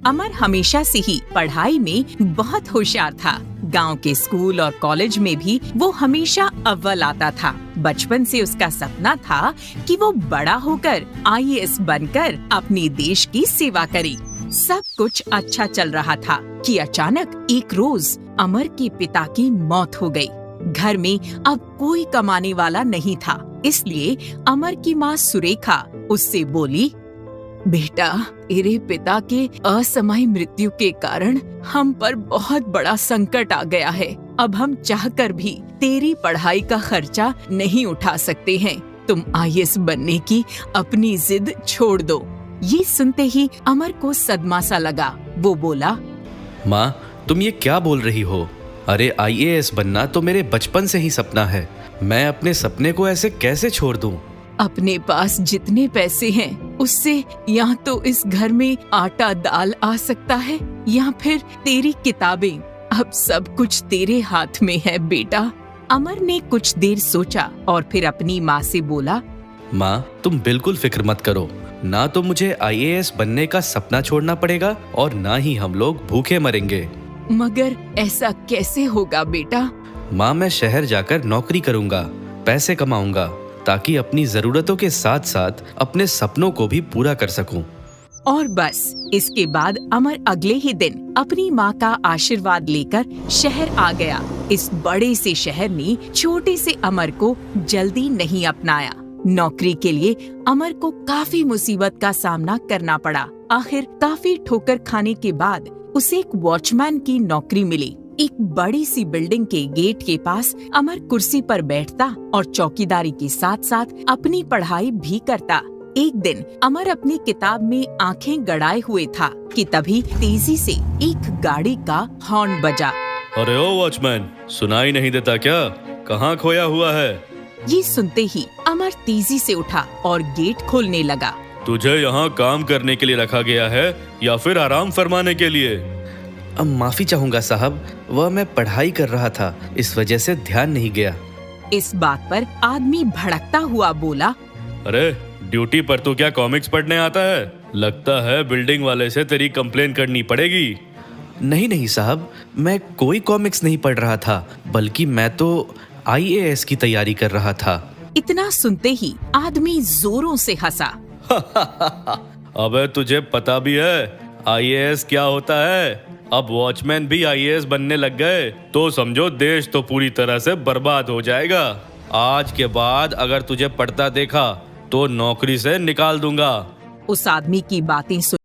अमर हमेशा से ही पढ़ाई में बहुत होशियार था। गांव के स्कूल और कॉलेज में भी वो हमेशा अव्वल आता था। बचपन से उसका सपना था कि वो बड़ा होकर आईएएस बनकर अपने देश की सेवा करे। सब कुछ अच्छा चल रहा था कि अचानक एक रोज अमर के पिता की मौत हो गई। घर में अब कोई कमाने वाला नहीं था, इसलिए अमर की माँ सुरेखा उससे बोली, बेटा, तेरे पिता के असमय मृत्यु के कारण हम पर बहुत बड़ा संकट आ गया है। अब हम चाहकर भी तेरी पढ़ाई का खर्चा नहीं उठा सकते हैं। तुम आईएएस बनने की अपनी जिद छोड़ दो। ये सुनते ही अमर को सदमा सा लगा। वो बोला, माँ, तुम ये क्या बोल रही हो? अरे आईएएस बनना तो मेरे बचपन से ही सपना है। मैं अपने सपने को ऐसे कैसे छोड़ दूं? अपने पास जितने पैसे हैं उससे या तो इस घर में आटा दाल आ सकता है या फिर तेरी किताबें। अब सब कुछ तेरे हाथ में है बेटा। अमर ने कुछ देर सोचा और फिर अपनी माँ से बोला, माँ, तुम बिल्कुल फिक्र मत करो। ना तो मुझे आईएएस बनने का सपना छोड़ना पड़ेगा और ना ही हम लोग भूखे मरेंगे। मगर ऐसा कैसे होगा बेटा? माँ, मैं शहर जाकर नौकरी करूँगा, पैसे कमाऊंगा ताकि अपनी जरूरतों के साथ साथ अपने सपनों को भी पूरा कर सकूं। और बस इसके बाद अमर अगले ही दिन अपनी माँ का आशीर्वाद लेकर शहर आ गया। इस बड़े से शहर ने छोटे से अमर को जल्दी नहीं अपनाया। नौकरी के लिए अमर को काफी मुसीबत का सामना करना पड़ा। आखिर काफी ठोकर खाने के बाद उसे एक वॉचमैन की नौकरी मिली। एक बड़ी सी बिल्डिंग के गेट के पास अमर कुर्सी पर बैठता और चौकीदारी के साथ साथ अपनी पढ़ाई भी करता। एक दिन अमर अपनी किताब में आंखें गड़ाए हुए था कि तभी तेजी से एक गाड़ी का हॉर्न बजा। अरे ओ वॉचमैन, सुनाई नहीं देता क्या? कहाँ खोया हुआ है? ये सुनते ही अमर तेजी से उठा और गेट खोलने लगा। तुझे यहाँ काम करने के लिए रखा गया है या फिर आराम फरमाने के लिए? अब माफी चाहूंगा साहब, वह मैं पढ़ाई कर रहा था, इस वजह से ध्यान नहीं गया। इस बात पर आदमी भड़कता हुआ बोला, अरे ड्यूटी पर तो क्या कॉमिक्स पढ़ने आता है? लगता है बिल्डिंग वाले से तेरी कंप्लेन करनी पड़ेगी। नहीं नहीं साहब, मैं कोई कॉमिक्स नहीं पढ़ रहा था, बल्कि मैं तो आईएएस की तैयारी कर रहा था। इतना सुनते ही आदमी जोरों से हंसा। अबे तुझे पता भी है आईएएस क्या होता है? अब वॉचमैन भी आईएएस बनने लग गए तो समझो देश तो पूरी तरह से बर्बाद हो जाएगा। आज के बाद अगर तुझे पढ़ता देखा तो नौकरी से निकाल दूंगा। उस आदमी की बातें सुन